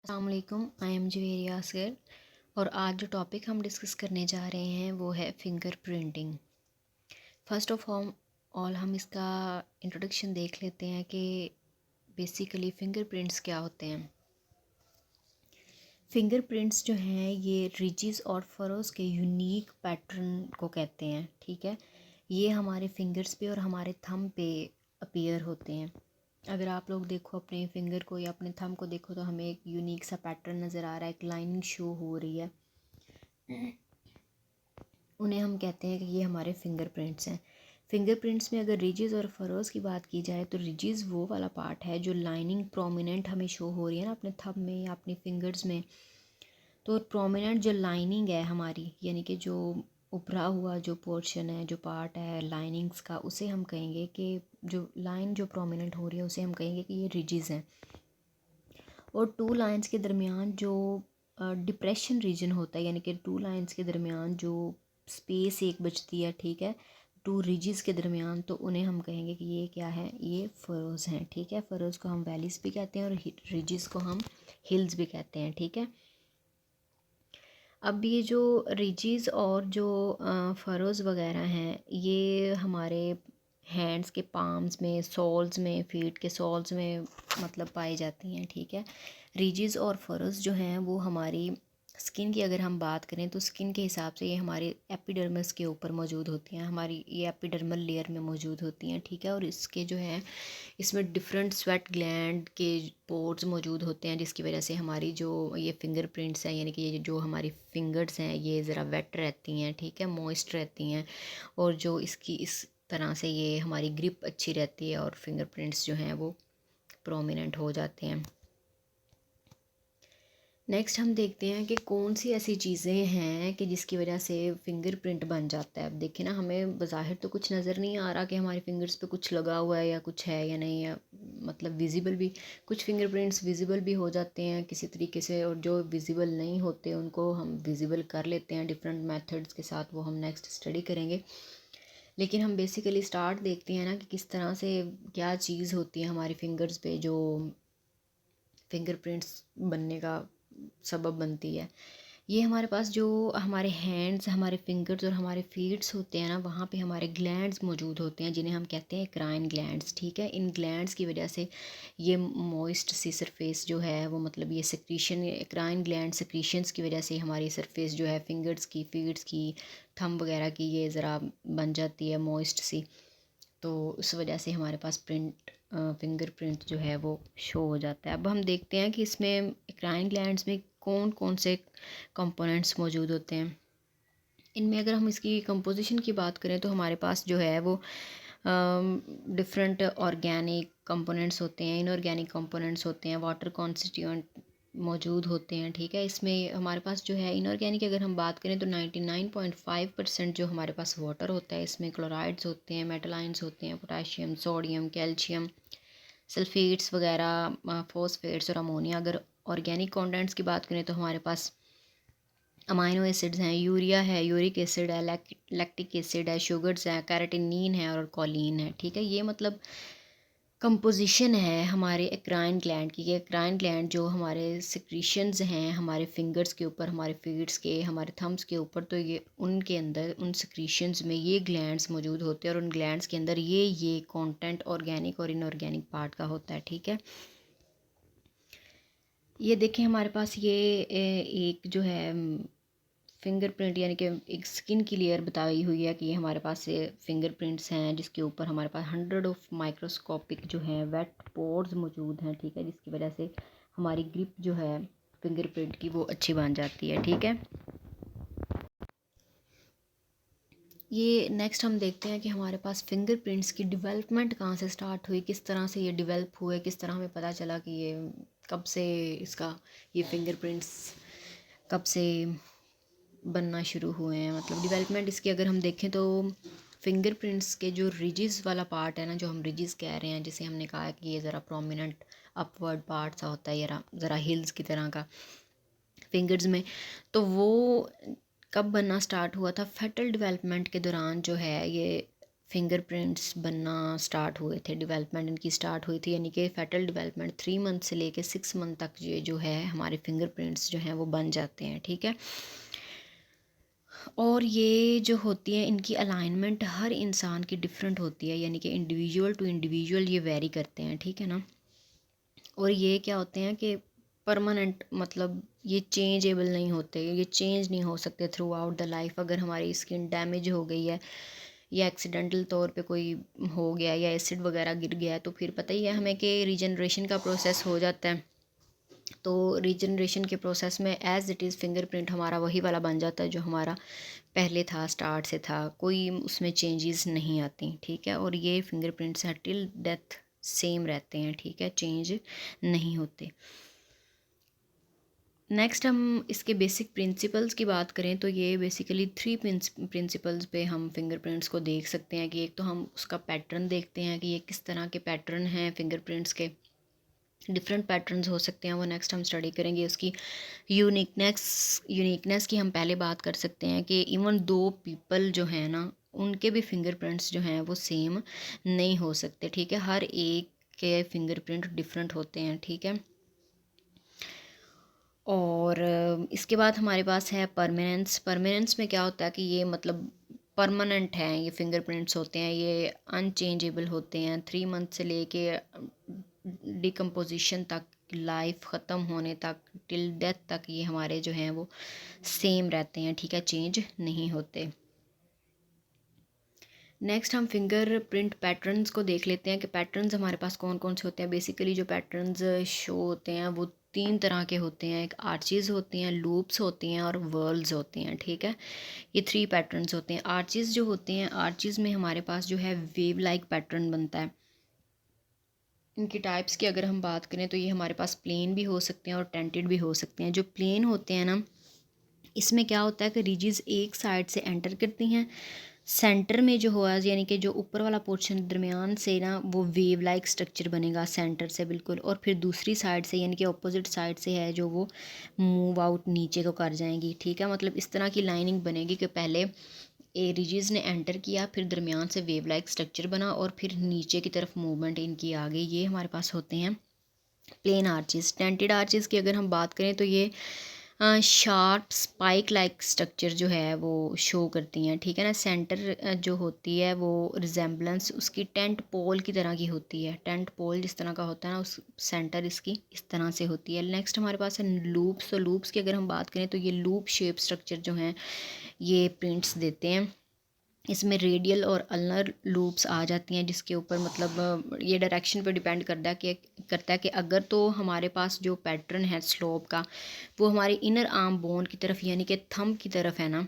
अस्सलाम वालेकुम, I am Javeria Asghar. और आज जो टॉपिक हम डिस्कस करने जा रहे हैं वो है finger printing. First of all हम इसका इंट्रोडक्शन देख लेते हैं कि बेसिकली फ़िंगर प्रिंट्स क्या होते हैं। फ़िंगर प्रिंट्स जो हैं ये रिजिस और फरोज़ के यूनिक पैटर्न को कहते हैं, ठीक है। ये हमारे फिंगर्स पे और हमारे थंब पे अपीयर होते हैं। अगर आप लोग देखो अपने फिंगर को या अपने थंब को देखो तो हमें एक यूनिक सा पैटर्न नज़र आ रहा है, एक लाइनिंग शो हो रही है। उन्हें हम कहते हैं कि ये हमारे फिंगर प्रिंट्स हैं। फिंगर प्रिंट्स में अगर रिजिस और फरोज़ की बात की जाए तो रिजिस वो वाला पार्ट है जो लाइनिंग प्रोमिनेंट हमें शो हो रही है ना अपने थंब में या अपनी फिंगर्स में। तो प्रोमिनेंट जो लाइनिंग है हमारी, यानी कि जो उभरा हुआ जो पोर्शन है, जो पार्ट है लाइनिंग्स का, उसे हम कहेंगे कि जो लाइन जो प्रोमिनेंट हो रही है उसे हम कहेंगे कि ये रिजिस हैं। और टू लाइंस के दरमियान जो डिप्रेशन रीजन होता है, यानी कि टू लाइंस के दरमियान जो स्पेस एक बचती है, ठीक है, टू रिजिस के दरमियान, तो उन्हें हम कहेंगे कि ये क्या है, ये फरोज़ हैं, ठीक है। फरोज़ को हम वैलीज़ भी कहते हैं और रिजिस को हम हिल्स भी कहते हैं, ठीक है। अब ये जो रिजिस और जो फरोज़ वगैरह हैं ये हमारे हैंड्स के पाम्स में, सोल्स में, फीट के सोल्स में मतलब पाई जाती हैं, ठीक है। रिजिस और फरोज़ जो हैं वो हमारी स्किन की अगर हम बात करें तो स्किन के हिसाब से ये हमारे एपिडर्मिस के ऊपर मौजूद होती हैं, हमारी ये एपिडर्मल लेयर में मौजूद होती हैं, ठीक है। और इसके जो है इसमें डिफरेंट स्वेट ग्लैंड के पोर्स मौजूद होते हैं, जिसकी वजह से हमारी जो ये फिंगर प्रिंट्स हैं, यानी कि ये जो हमारी फिंगर्स हैं ये ज़रा वेट रहती हैं, ठीक है, मॉइस्ट रहती हैं। और जो इसकी इस तरह से ये हमारी ग्रिप अच्छी रहती है और फिंगर प्रिंट्स जो हैं वो प्रोमिनेंट हो जाते हैं। नेक्स्ट हम देखते हैं कि कौन सी ऐसी चीज़ें हैं कि जिसकी वजह से फिंगरप्रिंट बन जाता है। अब देखिए ना, हमें बज़ाहिर तो कुछ नज़र नहीं आ रहा कि हमारे फिंगर्स पे कुछ लगा हुआ है या कुछ है या नहीं है, मतलब विजिबल भी कुछ फिंगरप्रिंट्स विजिबल भी हो जाते हैं किसी तरीके से, और जो विजिबल नहीं होते उनको हम विजिबल कर लेते हैं डिफरेंट मेथड्स के साथ, वो हम नेक्स्ट स्टडी करेंगे। लेकिन हम बेसिकली स्टार्ट देखते हैं ना कि किस तरह से क्या चीज़ होती है हमारे फिंगर्स पे जो फिंगरप्रिंट्स बनने का सबब बनती है। ये हमारे पास जो हमारे हैंड्स, हमारे फिंगर्स और हमारे फीट्स होते हैं ना, वहाँ पे हमारे ग्लैंड्स मौजूद होते हैं जिन्हें हम कहते हैं एक्राइन ग्लैंड्स, ठीक है। इन ग्लैंड्स की वजह से ये मॉइस्ट सी सरफेस जो है वो, मतलब ये सेक्रीशन, एक्राइन ग्लैंड सेक्रीशंस की वजह से हमारी सरफेस जो है फिंगर्स की, फीट्स की, थंब वगैरह की, ये ज़रा बन जाती है मॉइस्ट सी। तो उस वजह से हमारे पास फिंगर प्रिंट जो है वो शो हो जाता है। अब हम देखते हैं कि इसमें एक्राइन ग्लैंड्स में कौन कौन से कंपोनेंट्स मौजूद होते हैं। इनमें अगर हम इसकी कंपोजिशन की बात करें तो हमारे पास जो है वो डिफरेंट ऑर्गेनिक कंपोनेंट्स होते हैं, इनऑर्गेनिक कंपोनेंट्स होते हैं, वाटर कॉन्स्टिट्यूएंट मौजूद होते हैं, ठीक है। इसमें हमारे पास जो है इनऑर्गेनिक अगर हम बात करें तो 99.5% जो हमारे पास वाटर होता है, इसमें क्लोराइड्स होते हैं, मेटलाइंस होते हैं, पोटाशियम, सोडियम, कैल्शियम, सल्फेट्स वगैरह, फॉस्फेट्स और अमोनिया। अगर ऑर्गेनिक कंटेंट्स की बात करें तो हमारे पास अमाइनो एसिड्स हैं, यूरिया है, यूरिक एसिड है, लैक्टिक एसिड है, शुगर्स हैं, कैरेटिनिन है और कॉलिन है, ठीक है। ये मतलब कंपोजिशन है हमारे एक्राइन ग्लैंड की। ये एक्राइन ग्लैंड जो हमारे सिक्रीशंस हैं हमारे फिंगर्स के ऊपर, हमारे फीट्स के, हमारे थम्स के ऊपर, तो ये उनके अंदर उन सिक्रीशंस में ये ग्लैंड्स मौजूद होते हैं और उन ग्लैंड्स के अंदर ये कंटेंट ऑर्गेनिक और इनऑर्गेनिक पार्ट का होता है, ठीक है। ये देखें हमारे पास ये एक जो है फिंगरप्रिंट, यानी कि एक स्किन की लेयर बताई हुई है कि ये हमारे पास से फिंगरप्रिंट्स हैं जिसके ऊपर हमारे पास 100 ऑफ माइक्रोस्कोपिक जो है वेट पोर्स मौजूद हैं, ठीक है, जिसकी वजह से हमारी ग्रिप जो है फिंगरप्रिंट की वो अच्छी बन जाती है, ठीक है। ये नेक्स्ट हम देखते हैं कि हमारे पास फिंगरप्रिंट्स की डेवलपमेंट कहाँ से स्टार्ट हुई, किस तरह से ये डेवलप हुए, किस तरह हमें पता चला कि ये कब से इसका ये फिंगरप्रिंट्स कब से बनना शुरू हुए हैं, मतलब डेवलपमेंट इसकी अगर हम देखें तो फिंगरप्रिंट्स के जो रिजिस वाला पार्ट है ना, जो हम रिजिस कह रहे हैं, जिसे हमने कहा कि ये ज़रा प्रोमिनेंट अपवर्ड पार्ट सा होता है, ज़रा हिल्स की तरह का फिंगर्स में, तो वो कब बनना स्टार्ट हुआ था, फेटल डेवलपमेंट के दौरान जो है ये फिंगरप्रिंट्स बनना स्टार्ट हुए थे, डेवलपमेंट इनकी स्टार्ट हुई थी, यानी कि फेटल डेवलपमेंट 3 मंथ से लेके 6 मंथ तक ये जो है हमारे फिंगरप्रिंट्स जो हैं वो बन जाते हैं, ठीक है। और ये जो होती है इनकी अलाइनमेंट हर इंसान की डिफरेंट होती है, यानी कि इंडिविजुअल टू इंडिविजुअल ये वेरी करते हैं, ठीक है ना। और ये क्या होते हैं कि परमानेंट, मतलब ये चेंजेबल नहीं होते, ये चेंज नहीं हो सकते थ्रू आउट द लाइफ। अगर हमारी स्किन डैमेज हो गई है या एक्सीडेंटल तौर पे कोई हो गया या एसिड वगैरह गिर गया है, तो फिर पता ही है हमें कि रीजनरेशन का प्रोसेस हो जाता है। तो रीजनरेशन के प्रोसेस में एज़ इट इज़ फिंगरप्रिंट हमारा वही वाला बन जाता है जो हमारा पहले था, स्टार्ट से था, कोई उसमें चेंजेस नहीं आती, ठीक है। और ये फिंगरप्रिंट्स हैं टिल डेथ सेम रहते हैं, ठीक है, चेंज नहीं होते। नेक्स्ट हम इसके बेसिक प्रिंसिपल्स की बात करें तो ये बेसिकली 3 प्रिंसिपल्स पे हम फिंगरप्रिंट्स को देख सकते हैं कि एक तो हम उसका पैटर्न देखते हैं कि ये किस तरह के पैटर्न हैं, फिंगरप्रिंट्स के डिफरेंट पैटर्न्स हो सकते हैं, वो नेक्स्ट हम स्टडी करेंगे। उसकी यूनिकनेस की हम पहले बात कर सकते हैं कि इवन 2 पीपल जो हैं ना, उनके भी फिंगरप्रिंट्स जो हैं वो सेम नहीं हो सकते, ठीक है। हर एक के फिंगरप्रिंट डिफरेंट होते हैं, ठीक है। और इसके बाद हमारे पास है परमानेंस। परमानेंस में क्या होता है कि ये मतलब परमानेंट हैं, ये फिंगरप्रिंट्स होते हैं, ये अनचेंजेबल होते हैं 3 मंथ से लेके डिकम्पोजिशन तक, लाइफ ख़त्म होने तक, टिल डेथ तक ये हमारे जो हैं वो सेम रहते हैं, ठीक है, चेंज नहीं होते। नेक्स्ट हम फिंगर प्रिंट पैटर्न्स को देख लेते हैं कि पैटर्न्स हमारे पास कौन कौन से होते हैं। बेसिकली जो पैटर्न्स शो होते हैं वो 3 तरह के होते हैं, एक आर्चीज़ होती हैं, लूप्स होती हैं और वर्ल्स होती हैं, ठीक है। ये 3 पैटर्न्स होते हैं। आर्चीज़ जो होते हैं, आर्चीज़ में हमारे पास जो है वेव लाइक पैटर्न बनता है। इनकी टाइप्स की अगर हम बात करें तो ये हमारे पास प्लेन भी हो सकते हैं और टेंटेड भी हो सकते हैं। जो प्लेन होते हैं ना, इसमें क्या होता है कि रिजिज एक साइड से एंटर करती हैं, सेंटर में जो हुआ यानी कि जो ऊपर वाला पोर्शन दरमियान से ना वो वेव लाइक स्ट्रक्चर बनेगा सेंटर से बिल्कुल, और फिर दूसरी साइड से यानी कि अपोजिट साइड से है जो वो मूव आउट नीचे को कर जाएंगी, ठीक है। मतलब इस तरह की लाइनिंग बनेगी कि पहले ए रिजिज ने एंटर किया, फिर दरमियान से वेव लाइक स्ट्रक्चर बना और फिर नीचे की तरफ मूवमेंट इनकी आ गई। ये हमारे पास होते हैं प्लेन आर्चेस। टेंटेड आर्चेस की अगर हम बात करें तो ये शार्प स्पाइक लाइक स्ट्रक्चर जो है वो शो करती हैं, ठीक है ना। सेंटर जो होती है वो रिजेम्बलेंस उसकी टेंट पोल की तरह की होती है, टेंट पोल जिस तरह का होता है ना, उस सेंटर इसकी इस तरह से होती है। नेक्स्ट हमारे पास है लूप्स। तो लूप्स की अगर हम बात करें तो ये लूप शेप स्ट्रक्चर जो हैं ये प्रिंट्स देते हैं। इसमें रेडियल और अल्नर लूप्स आ जाती हैं, जिसके ऊपर मतलब ये डायरेक्शन पर डिपेंड करता है कि अगर तो हमारे पास जो पैटर्न है स्लोप का वो हमारे इनर आर्म बोन की तरफ यानी कि थंब की तरफ है ना,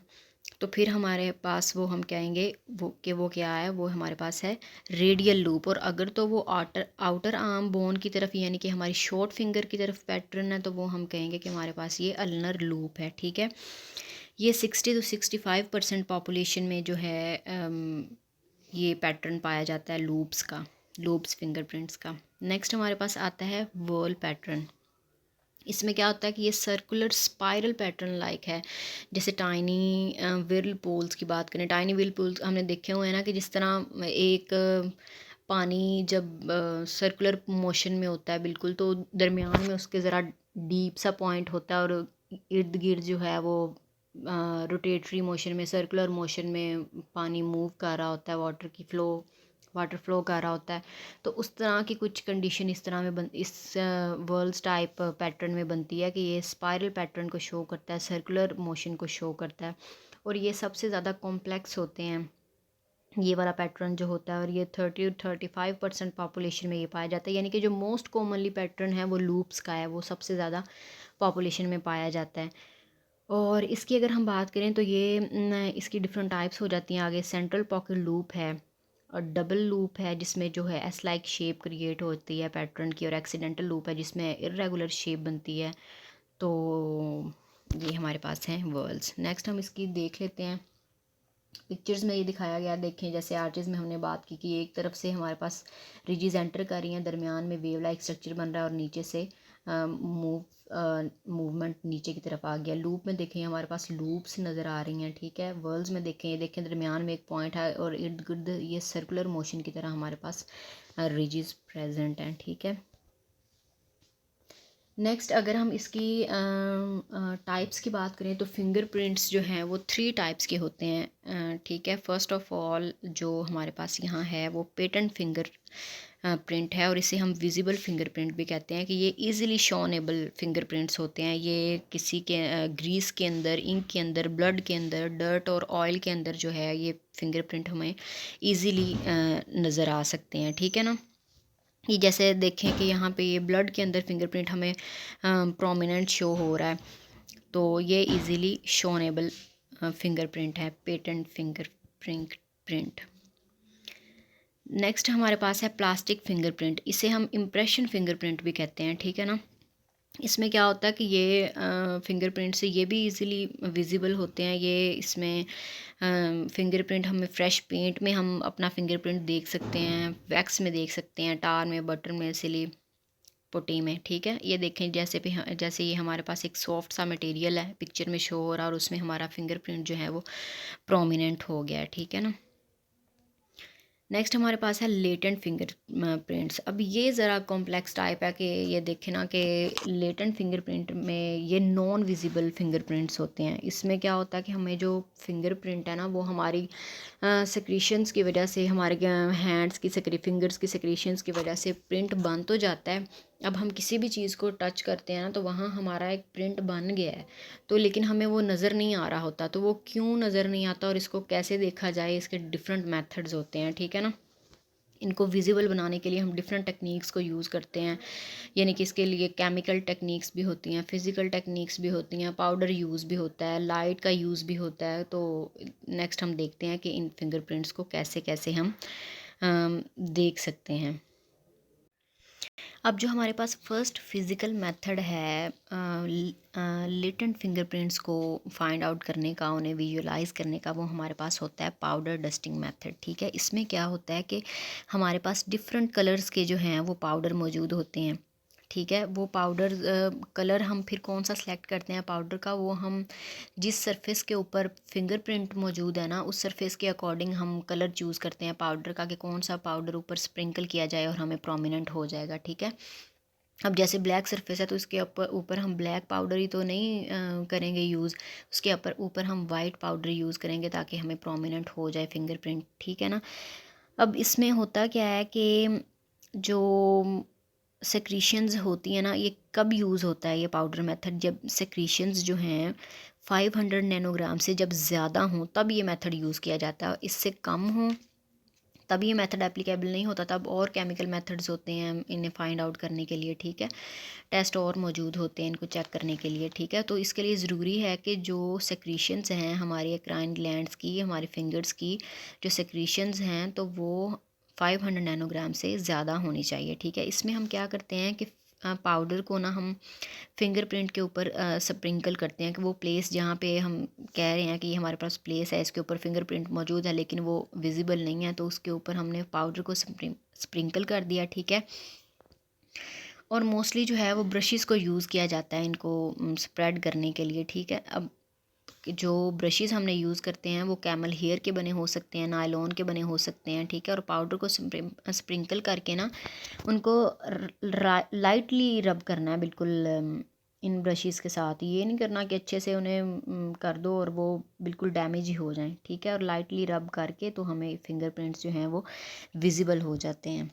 तो फिर हमारे पास वो हम कहेंगे वो क्या है, वो हमारे पास है रेडियल लूप। और अगर तो वो आउटर आर्म बोन की तरफ यानी कि हमारी शॉर्ट फिंगर की तरफ पैटर्न है, तो वो हम कहेंगे कि हमारे पास ये अल्नर लूप है, ठीक है। ये 60 to 65% पॉपुलेशन में जो है ये पैटर्न पाया जाता है लूप्स का, लूप्स फिंगरप्रिंट्स का। नेक्स्ट हमारे पास आता है वर्ल पैटर्न। इसमें क्या होता है कि ये सर्कुलर स्पाइरल पैटर्न लाइक है। जैसे टाइनी व्हिर्ल पूल्स की बात करें, टाइनी व्हिर्ल पूल्स हमने देखे हुए हैं ना, कि जिस तरह एक पानी जब सर्कुलर मोशन में होता है बिल्कुल, तो दरमियान में उसके ज़रा डीप सा पॉइंट होता है और इर्द गिर्द जो है वो रोटेटरी मोशन में, सर्कुलर मोशन में पानी मूव कर रहा होता है, वाटर फ्लो कर रहा होता है। तो उस तरह की कुछ कंडीशन इस तरह में इस वर्ल्स टाइप पैटर्न में बनती है कि ये स्पाइरल पैटर्न को शो करता है, सर्कुलर मोशन को शो करता है, और ये सबसे ज़्यादा कॉम्प्लेक्स होते हैं ये वाला पैटर्न जो होता है। और ये 30 to 35% पॉपुलेशन में ये पाया जाता है, यानी कि जो मोस्ट कॉमनली पैटर्न है वो लूप्स का है, वो सबसे ज़्यादा पॉपुलेशन में पाया जाता है। और इसकी अगर हम बात करें तो ये इसकी डिफरेंट टाइप्स हो जाती हैं आगे। सेंट्रल पॉकेट लूप है और डबल लूप है जिसमें जो है एस लाइक शेप क्रिएट होती है पैटर्न की, और एक्सीडेंटल लूप है जिसमें इरेगुलर शेप बनती है। तो ये हमारे पास हैं वर्ल्स। नेक्स्ट हम इसकी देख लेते हैं। पिक्चर्स में ये दिखाया गया, देखें जैसे आर्टिस्ट में हमने बात की कि एक तरफ से हमारे पास रिजिज एंटर कर रही हैं, दरमियान में वेव लाइक स्ट्रक्चर बन रहा है और नीचे से मूवमेंट नीचे की तरफ आ गया। लूप में देखें हमारे पास लूप्स नज़र आ रही हैं, ठीक है। वर्ल्स में देखें, ये देखें दरमियान में एक पॉइंट है और इर्द गिर्द ये सर्कुलर मोशन की तरह हमारे पास रिजिस प्रेजेंट हैं, ठीक है। नेक्स्ट अगर हम इसकी टाइप्स की बात करें तो फिंगरप्रिंट्स जो हैं वो 3 टाइप्स के होते हैं, ठीक है। फर्स्ट ऑफ ऑल जो हमारे पास यहाँ है वो पेटेंट फिंगर प्रिंट है, और इसे हम विजिबल फिंगरप्रिंट भी कहते हैं कि ये इजीली शोनेबल फिंगरप्रिंट्स होते हैं। ये किसी के ग्रीस के अंदर, इंक के अंदर, ब्लड के अंदर, डर्ट और ऑयल के अंदर जो है ये फिंगरप्रिंट हमें ईज़िली नज़र आ सकते हैं, ठीक है ना। ये जैसे देखें कि यहाँ पे ये ब्लड के अंदर फिंगरप्रिंट हमें प्रोमिनेंट शो हो रहा है, तो ये इजीली शोनेबल फिंगरप्रिंट है, पेटेंट फिंगरप्रिंट। नेक्स्ट हमारे पास है प्लास्टिक फिंगरप्रिंट, इसे हम इम्प्रेशन फिंगरप्रिंट भी कहते हैं, ठीक है ना। इसमें क्या होता है कि ये फिंगरप्रिंट से ये भी इजीली विजिबल होते हैं। ये इसमें फिंगरप्रिंट हमें फ्रेश पेंट में हम अपना फिंगरप्रिंट देख सकते हैं, वैक्स में देख सकते हैं, टार में, बटर में, सिली पुट्टी में, ठीक है। ये देखें जैसे ये हमारे पास एक सॉफ्ट सा मटेरियल है, पिक्चर में शो हो रहा है, और उसमें हमारा फिंगरप्रिंट जो है वो प्रोमिनेंट हो गया है, ठीक है ना। नेक्स्ट हमारे पास है लेटेंट फिंगर प्रिंट्स। अब ये ज़रा कॉम्प्लेक्स टाइप है कि ये देखें ना कि लेटेंट फिंगरप्रिंट में ये नॉन विजिबल फिंगरप्रिंट्स होते हैं। इसमें क्या होता है कि हमें जो फिंगरप्रिंट है ना वो हमारी सेक्रीशंस की वजह से, हमारे हैंड्स की फिंगर्स की सेक्रीशंस की वजह से प्रिंट बन तो जाता है। अब हम किसी भी चीज़ को टच करते हैं ना तो वहाँ हमारा एक प्रिंट बन गया है, तो लेकिन हमें वो नज़र नहीं आ रहा होता। तो वो क्यों नज़र नहीं आता और इसको कैसे देखा जाए, इसके डिफरेंट मेथड्स होते हैं, ठीक है ना। इनको विजिबल बनाने के लिए हम डिफरेंट टेक्निक्स को यूज़ करते हैं, यानी कि इसके लिए केमिकल टेक्निक्स भी होती हैं, फिज़िकल टेक्निक्स भी होती हैं, पाउडर यूज़ भी होता है, लाइट का यूज़ भी होता है। तो नेक्स्ट हम देखते हैं कि इन फिंगरप्रिंट्स को कैसे कैसे हम देख सकते हैं। अब जो हमारे पास फर्स्ट फिज़िकल मेथड है लेटेंट फिंगरप्रिंट्स को फाइंड आउट करने का, उन्हें विजुलाइज करने का, वो हमारे पास होता है पाउडर डस्टिंग मेथड, ठीक है। इसमें क्या होता है कि हमारे पास डिफरेंट कलर्स के जो हैं वो पाउडर मौजूद होते हैं, ठीक है। वो पाउडर कलर हम फिर कौन सा सिलेक्ट करते हैं पाउडर का, वो हम जिस सरफेस के ऊपर फिंगरप्रिंट मौजूद है ना उस सरफेस के अकॉर्डिंग हम कलर चूज़ करते हैं पाउडर का, कि कौन सा पाउडर ऊपर स्प्रिंकल किया जाए और हमें प्रोमिनेंट हो जाएगा, ठीक है। अब जैसे ब्लैक सरफेस है तो इसके ऊपर हम ब्लैक पाउडर ही तो नहीं करेंगे यूज़, उसके ऊपर हम वाइट पाउडर यूज़ करेंगे ताकि हमें प्रोमिनेंट हो जाए फिंगरप्रिंट, ठीक है ना। अब इसमें होता क्या है कि जो सेक्रीशंस होती हैं ना, ये कब यूज़ होता है ये पाउडर मेथड, जब सेक्रीशंस जो हैं 500 नैनोग्राम से जब ज़्यादा हों तब ये मेथड यूज़ किया जाता है। इससे कम हो तब ये मेथड एप्लीकेबल नहीं होता, तब और केमिकल मेथड्स होते हैं इन्हें फाइंड आउट करने के लिए, ठीक है। टेस्ट और मौजूद होते हैं इनको चेक करने के लिए, ठीक है। तो इसके लिए ज़रूरी है कि जो सेक्रीशंस हैं हमारी एक्राइन ग्लैंड्स की, हमारे फिंगर्स की जो सेक्रीशंस हैं तो वो 500 नैनोग्राम से ज़्यादा होनी चाहिए, ठीक है। इसमें हम क्या करते हैं कि पाउडर को ना हम फिंगरप्रिंट के ऊपर स्प्रिंकल करते हैं, कि वो प्लेस जहाँ पे हम कह रहे हैं कि हमारे पास प्लेस है, इसके ऊपर फिंगरप्रिंट मौजूद है लेकिन वो विजिबल नहीं है, तो उसके ऊपर हमने पाउडर को स्प्रिंकल कर दिया, ठीक है। और मोस्टली जो है वो ब्रशेस को यूज़ किया जाता है इनको स्प्रेड करने के लिए, ठीक है। अब जो ब्रशेस हमने यूज़ करते हैं वो कैमल हेयर के बने हो सकते हैं, नायलॉन के बने हो सकते हैं, ठीक है। और पाउडर को स्प्रिंकल करके ना उनको लाइटली रब करना है बिल्कुल इन ब्रशेस के साथ। ये नहीं करना कि अच्छे से उन्हें कर दो और वो बिल्कुल डैमेज ही हो जाएं, ठीक है। और लाइटली रब करके तो हमें फिंगरप्रिंट्स जो हैं वो विजिबल हो जाते हैं।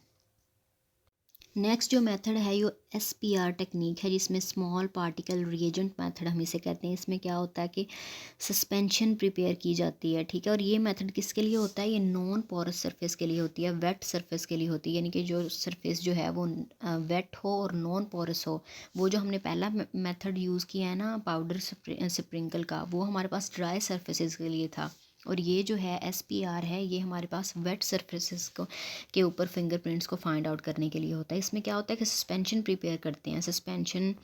नेक्स्ट जो मेथड है ये SPR टेक्निक है, जिसमें स्मॉल पार्टिकल रिएजेंट मेथड हम इसे कहते हैं। इसमें क्या होता है कि सस्पेंशन प्रिपेयर की जाती है, ठीक है। और ये मेथड किसके लिए होता है, ये नॉन पोरस सरफेस के लिए होती है, वेट सरफेस के लिए होती है, यानी कि जो सरफेस जो है वो वेट हो और नॉन पोरस हो। वो जो हमने पहला मेथड यूज़ किया है ना पाउडर स्प्रिंकल का, वो हमारे पास ड्राई सरफेसेस के लिए था, और ये जो है SPR है ये हमारे पास वेट सरफेसेस को के ऊपर फिंगरप्रिंट्स को फाइंड आउट करने के लिए होता है। इसमें क्या होता है कि सस्पेंशन प्रिपेयर करते हैं। सस्पेंशन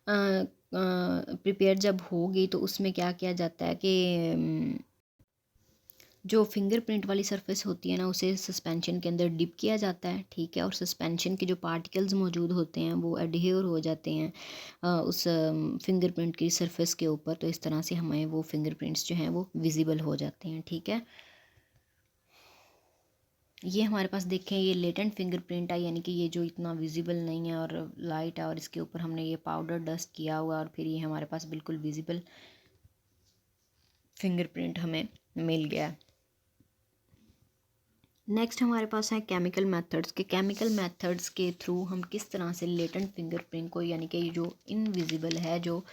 प्रिपेयर जब होगी तो उसमें क्या किया जाता है कि जो फिंगरप्रिंट वाली सरफेस होती है ना, उसे सस्पेंशन के अंदर डिप किया जाता है, ठीक है, और सस्पेंशन के जो पार्टिकल्स मौजूद होते हैं वो एडहेयर हो जाते हैं उस फिंगरप्रिंट की सरफेस के ऊपर। तो इस तरह से हमें वो फिंगरप्रिंट्स जो हैं वो विजिबल हो जाते हैं, ठीक है। ये हमारे पास देखें, ये लेटेंट फिंगरप्रिंट है, यानी कि ये जो इतना विजिबल नहीं है और लाइट है, और इसके ऊपर हमने ये पाउडर डस्ट किया हुआ, और फिर ये हमारे पास बिल्कुल विजिबल फिंगरप्रिंट हमें मिल गया। नेक्स्ट हमारे पास है केमिकल मेथड्स के। केमिकल मेथड्स के थ्रू हम किस तरह से लेटेंट फिंगरप्रिंट को, यानी कि जो इनविजिबल है, जो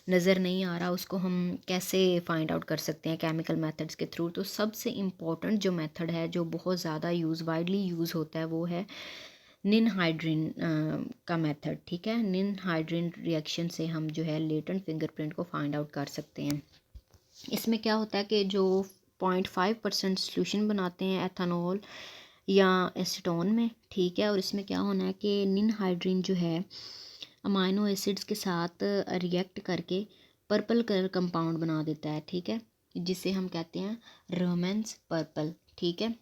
नज़र नहीं आ रहा, उसको हम कैसे फाइंड आउट कर सकते हैं केमिकल मेथड्स के थ्रू। तो सबसे इम्पॉर्टेंट जो मेथड है, जो बहुत ज़्यादा वाइडली यूज़ होता है, वो है निनहाइड्रिन का मेथड, ठीक है। निनहाइड्रिन रिएक्शन से हम जो है लेटेंट फिंगरप्रिंट को फाइंड आउट कर सकते हैं। इसमें क्या होता है कि जो 0.5% सोल्यूशन बनाते हैं एथेनॉल या एसीटोन में, ठीक है, और इसमें क्या होना है कि निनहाइड्रिन जो है अमाइनो एसिड्स के साथ रिएक्ट करके पर्पल कलर कंपाउंड बना देता है, ठीक है, जिसे हम कहते हैं रोमेंस पर्पल, ठीक है।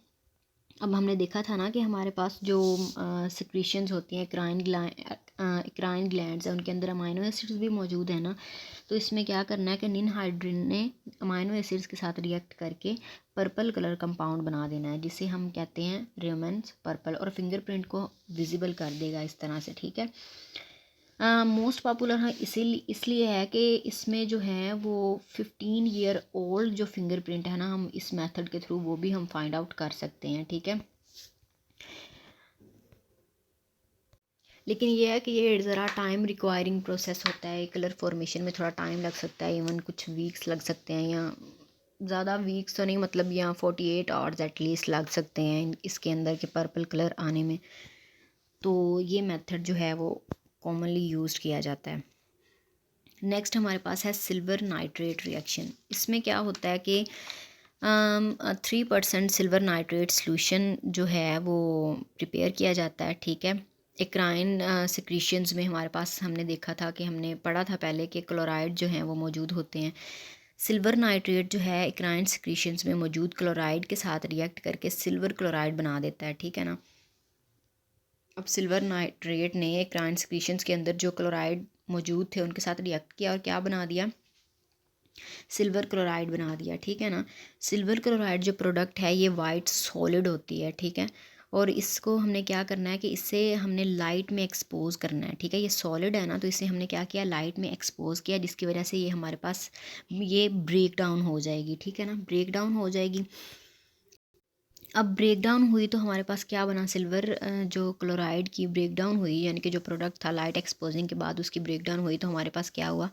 अब हमने देखा था ना कि हमारे पास जो सिक्रीशंस होती हैं, एक्राइन ग्लैंड्स हैं, उनके अंदर अमाइनो एसिड्स भी मौजूद है ना। तो इसमें क्या करना है कि निनहाइड्रिन ने अमाइनो एसिड्स के साथ रिएक्ट करके पर्पल कलर कंपाउंड बना देना है, जिसे हम कहते हैं रेमन्स पर्पल, और फिंगरप्रिंट को विजिबल कर देगा इस तरह से, ठीक है। मोस्ट पॉपुलर है इसलिए है कि इसमें जो है वो 15 ईयर ओल्ड जो फिंगरप्रिंट है ना, हम इस मेथड के थ्रू वो भी हम फाइंड आउट कर सकते हैं, ठीक है। लेकिन ये है कि ये ज़रा टाइम रिक्वायरिंग प्रोसेस होता है, कलर फॉर्मेशन में थोड़ा टाइम लग सकता है, इवन कुछ वीक्स लग सकते हैं, या ज़्यादा वीक्स तो नहीं, मतलब या 48 आवर्स एटलीस्ट लग सकते हैं इसके अंदर के पर्पल कलर आने में। तो ये मेथड जो है वो कॉमनली यूज़ किया जाता है। नेक्स्ट हमारे पास है सिल्वर नाइट्रेट रिएक्शन। इसमें क्या होता है कि 3% सिल्वर नाइट्रेट सोल्यूशन जो है वो प्रिपेयर किया जाता है, ठीक है। एक्राइन सिक्रीशंस में हमारे पास हमने देखा था कि हमने पढ़ा था पहले कि क्लोराइड जो हैं वो मौजूद होते हैं। सिल्वर नाइट्रेट जो है एक्राइन सिक्रीशंस में मौजूद क्लोराइड के साथ रिएक्ट करके सिल्वर क्लोराइड बना देता है, ठीक है ना। अब सिल्वर नाइट्रेट ने एक्राइन सिक्रीशंस के अंदर जो क्लोराइड मौजूद थे उनके साथ रिएक्ट किया और क्या बना दिया, सिल्वर क्लोराइड बना दिया, ठीक है ना। सिल्वर क्लोराइड जो प्रोडक्ट है ये वाइट सॉलिड होती है, ठीक है, और इसको हमने क्या करना है कि इसे हमने लाइट में एक्सपोज करना है, ठीक है। ये सॉलिड है ना, तो इसे हमने क्या किया, लाइट में एक्सपोज किया, जिसकी वजह से ये हमारे पास ये ब्रेक डाउन हो जाएगी, ठीक है ना, ब्रेक डाउन हो जाएगी। अब ब्रेक डाउन हुई तो हमारे पास क्या बना, सिल्वर जो क्लोराइड की ब्रेक डाउन हुई, यानी कि जो प्रोडक्ट था लाइट एक्सपोजिंग के बाद उसकी ब्रेक डाउन हुई, तो हमारे पास क्या हुआ,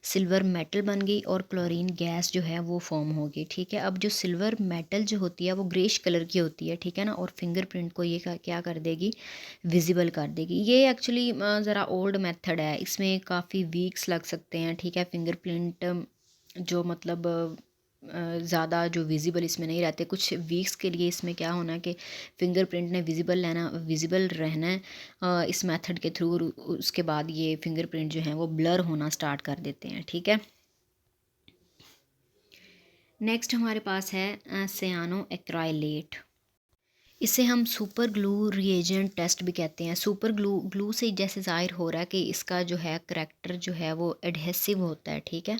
सिल्वर मेटल बन गई और क्लोरीन गैस जो है वो फॉर्म हो गई, ठीक है। अब जो सिल्वर मेटल जो होती है वो ग्रेश कलर की होती है, ठीक है ना, और फिंगरप्रिंट को ये क्या कर देगी, विजिबल कर देगी। ये एक्चुअली ज़रा ओल्ड मेथड है, इसमें काफ़ी वीक्स लग सकते हैं, ठीक है। फिंगरप्रिंट जो मतलब ज़्यादा जो विजिबल इसमें नहीं रहते, कुछ वीक्स के लिए इसमें क्या होना है कि फिंगरप्रिंट ने विजिबल रहना है इस मेथड के थ्रू, उसके बाद ये फिंगरप्रिंट जो है वो ब्लर होना स्टार्ट कर देते हैं, ठीक है। नेक्स्ट हमारे पास है सियानो एक्राइलेट। इसे हम सुपर ग्लू रिएजेंट टेस्ट भी कहते हैं। सुपर ग्लू से जैसे ज़ाहिर हो रहा है कि इसका जो है करैक्टर जो है वो एडहेसिव होता है, ठीक है।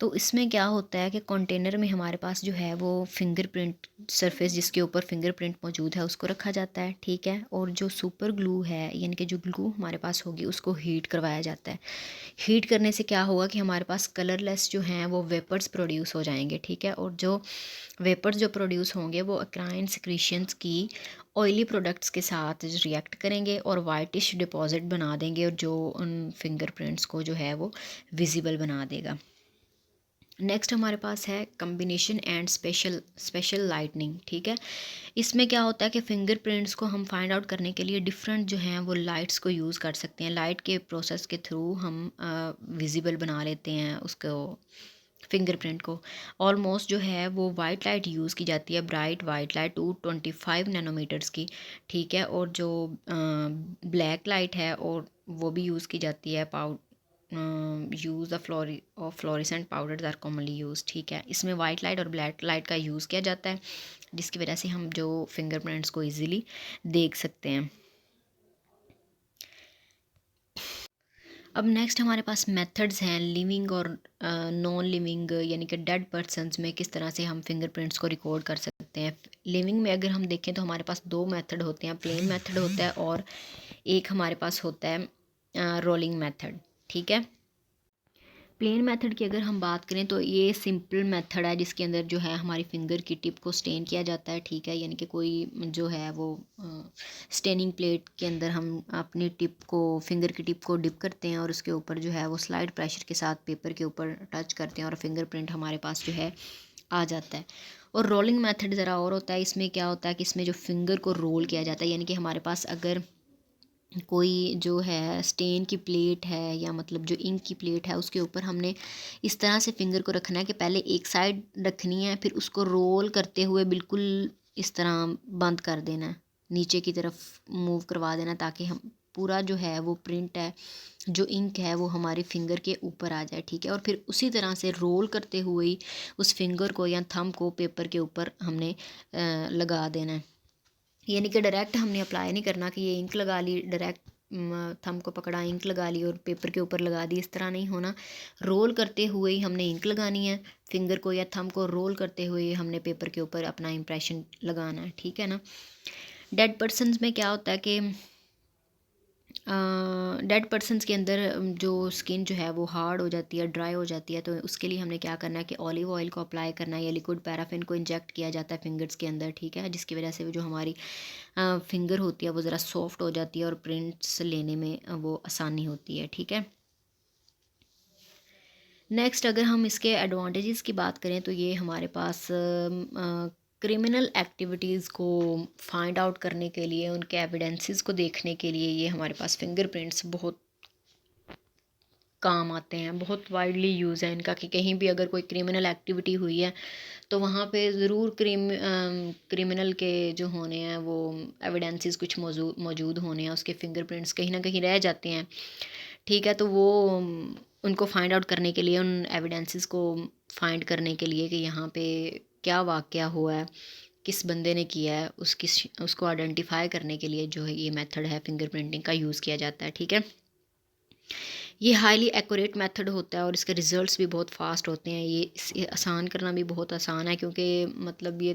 तो इसमें क्या होता है कि कंटेनर में हमारे पास जो है वो फिंगरप्रिंट सरफेस जिसके ऊपर फिंगरप्रिंट मौजूद है उसको रखा जाता है, ठीक है, और जो सुपर ग्लू है यानी कि जो ग्लू हमारे पास होगी उसको हीट करवाया जाता है। हीट करने से क्या होगा कि हमारे पास कलरलेस जो हैं वो वेपर्स प्रोड्यूस हो जाएंगे, ठीक है, और जो वेपर्स जो प्रोड्यूस होंगे वो अक्राइन सिक्रीशंस की ऑयली प्रोडक्ट्स के साथ रिएक्ट करेंगे और वाइटिश डिपॉजिट बना देंगे, और जो उन फिंगरप्रिंट्स को जो है वो विजिबल बना देगा। नेक्स्ट हमारे पास है कम्बिनेशन एंड स्पेशल लाइटनिंग, ठीक है। इसमें क्या होता है कि फिंगरप्रिंट्स को हम फाइंड आउट करने के लिए डिफरेंट जो हैं वो लाइट्स को यूज़ कर सकते हैं। लाइट के प्रोसेस के थ्रू हम विजिबल बना लेते हैं उसको, फिंगरप्रिंट को। ऑलमोस्ट जो है वो वाइट लाइट यूज़ की जाती है, ब्राइट वाइट लाइट 225 नैनोमीटर्स की, ठीक है, और जो ब्लैक लाइट है और वो भी यूज़ की जाती है use the fluorescent powders are commonly use, ठीक है। इसमें वाइट लाइट और ब्लैक लाइट का यूज़ किया जाता है, जिसकी वजह से हम जो फिंगरप्रिंट्स को ईज़िली देख सकते हैं। अब नेक्स्ट हमारे पास मेथड्स हैं लिविंग और नॉन लिविंग, यानी कि डेड पर्सन्स में किस तरह से हम फिंगरप्रिंट्स को रिकॉर्ड कर सकते हैं। लिविंग में अगर हम देखें तो हमारे पास दो मेथड होते हैं, प्लेन मेथड होता है और एक हमारे पास होता है रोलिंग मेथड, ठीक है। प्लेन मेथड की अगर हम बात करें तो ये सिंपल मेथड है, जिसके अंदर जो है हमारी फिंगर की टिप को स्टेन किया जाता है, ठीक है। यानी कि कोई जो है वो स्टेनिंग प्लेट के अंदर हम अपनी टिप को, फिंगर की टिप को डिप करते हैं और उसके ऊपर जो है वो स्लाइड प्रेशर के साथ पेपर के ऊपर टच करते हैं और फिंगरप्रिंट हमारे पास जो है आ जाता है। और रोलिंग मेथड ज़रा और होता है, इसमें क्या होता है कि इसमें जो फिंगर को रोल किया जाता है, यानी कि हमारे पास अगर कोई जो है स्टेन की प्लेट है या मतलब जो इंक की प्लेट है, उसके ऊपर हमने इस तरह से फिंगर को रखना है कि पहले एक साइड रखनी है, फिर उसको रोल करते हुए बिल्कुल इस तरह बंद कर देना है, नीचे की तरफ मूव करवा देना, ताकि हम पूरा जो है वो प्रिंट है, जो इंक है वो हमारी फिंगर के ऊपर आ जाए, ठीक है। और फिर उसी तरह से रोल करते हुए ही उस फिंगर को या थंब को पेपर के ऊपर हमने लगा देना है। यानी कि डायरेक्ट हमने अप्लाई नहीं करना कि ये इंक लगा ली, डायरेक्ट थंब को पकड़ा, इंक लगा ली और पेपर के ऊपर लगा दी, इस तरह नहीं होना। रोल करते हुए ही हमने इंक लगानी है, फिंगर को या थंब को रोल करते हुए हमने पेपर के ऊपर अपना इम्प्रेशन लगाना है, ठीक है ना। डेड पर्सन्स में क्या होता है कि डेड पर्सन्स के अंदर जो स्किन जो है वो हार्ड हो जाती है, ड्राई हो जाती है, तो उसके लिए हमने क्या करना है कि ऑलिव ऑयल को अप्लाई करना है या लिक्विड पैराफिन को इंजेक्ट किया जाता है फिंगर्स के अंदर, ठीक है, जिसकी वजह से वो जो हमारी फिंगर होती है वो ज़रा सॉफ्ट हो जाती है और प्रिंट्स लेने में वो आसानी होती है, ठीक है। नेक्स्ट अगर हम इसके एडवांटेजेस की बात करें तो ये हमारे पास क्रिमिनल एक्टिविटीज़ को फाइंड आउट करने के लिए, उनके एविडेंसेस को देखने के लिए ये हमारे पास फिंगरप्रिंट्स बहुत काम आते हैं, बहुत वाइडली यूज़ है इनका, कि कहीं भी अगर कोई क्रिमिनल एक्टिविटी हुई है तो वहाँ पे ज़रूर क्रिमिनल के जो होने हैं वो एविडेंसेस कुछ मौजूद होने हैं, उसके फिंगरप्रिंट्स कहीं ना कहीं रह जाते हैं, ठीक है। तो वो उनको फाइंड आउट करने के लिए, उन एविडेंसेस को फाइंड करने के लिए कि यहाँ पे क्या वाक़या हुआ है, किस बंदे ने किया है, उसको आइडेंटिफाई करने के लिए जो है ये मेथड है फिंगरप्रिंटिंग का यूज़ किया जाता है, ठीक है। ये हाईली एक्यूरेट मेथड होता है और इसके रिज़ल्ट्स भी बहुत फास्ट होते हैं। ये इसे आसान करना भी बहुत आसान है, क्योंकि मतलब ये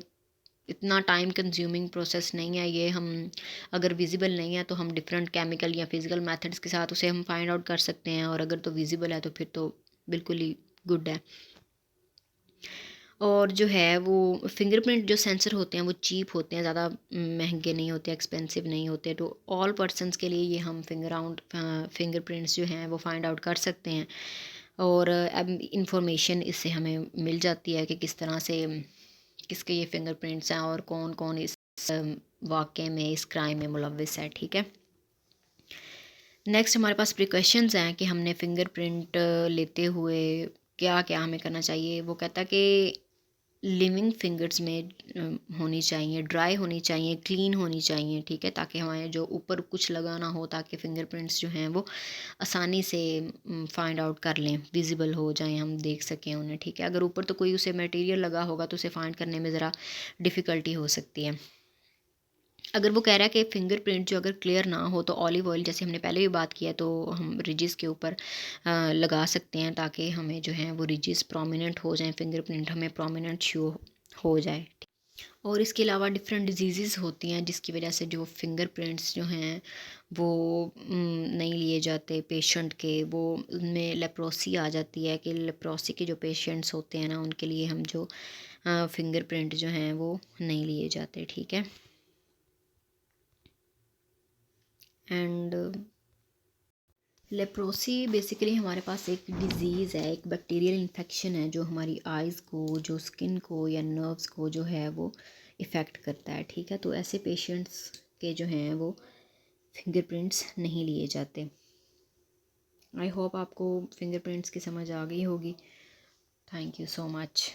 इतना टाइम कंज्यूमिंग प्रोसेस नहीं है। ये हम अगर विजिबल नहीं है तो हम डिफरेंट केमिकल या फिजिकल मेथड्स के साथ उसे हम फाइंड आउट कर सकते हैं, और अगर तो विजिबल है तो फिर तो बिल्कुल ही गुड है। और जो है वो फिंगरप्रिंट जो सेंसर होते हैं वो चीप होते हैं, ज़्यादा महंगे नहीं होते, एक्सपेंसिव नहीं होते, तो ऑल पर्सनस के लिए ये हम फिंगरप्रिंट्स जो हैं वो फाइंड आउट कर सकते हैं। और अब इंफॉर्मेशन इससे हमें मिल जाती है कि किस तरह से किसके ये फिंगरप्रिंट्स हैं और कौन कौन इस वाक़े में, इस क्राइम में मुलविस है, ठीक है। नेक्स्ट हमारे पास प्रिकॉशंस हैं कि हमने फिंगरप्रिंट लेते हुए क्या क्या हमें करना चाहिए। वो कहता है कि लिविंग फिंगर्स में होनी चाहिए, ड्राई होनी चाहिए, क्लीन होनी चाहिए, ठीक है, ताकि हमारे जो ऊपर कुछ लगा ना हो, ताकि फिंगरप्रिंट्स जो हैं वो आसानी से फाइंड आउट कर लें, विजिबल हो जाएं, हम देख सकें उन्हें, ठीक है। अगर ऊपर तो कोई उसे मटेरियल लगा होगा तो उसे फाइंड करने में ज़रा डिफ़िकल्टी हो सकती है। अगर वो कह रहा है कि फिंगरप्रिंट जो अगर क्लियर ना हो तो ऑलिव ऑयल, जैसे हमने पहले भी बात किया, तो हम रिजेस के ऊपर लगा सकते हैं, ताकि हमें जो है वो रिजेस प्रोमिनेंट हो जाएं, फिंगरप्रिंट हमें प्रोमिनेंट शो हो जाए। और इसके अलावा डिफरेंट डिजीज़ होती हैं जिसकी वजह से जो फिंगरप्रिंट्स जो हैं वो नहीं लिए जाते पेशेंट के, वो उनमें लेप्रोसी आ जाती है, कि लेप्रोसी के जो पेशेंट्स होते हैं ना, उनके लिए हम जो फिंगरप्रिंट जो हैं वो नहीं लिए जाते, ठीक है। एंड लेप्रोसी बेसिकली हमारे पास एक डिज़ीज़ है, एक बैक्टीरियल इन्फेक्शन है जो हमारी आइज़ को, जो स्किन को या नर्व्स को जो है वो इफ़ेक्ट करता है, ठीक है। तो ऐसे पेशेंट्स के जो हैं वो फिंगरप्रिंट्स नहीं लिए जाते। आई होप आपको फिंगरप्रिंट्स की समझ आ गई होगी। Thank you so much.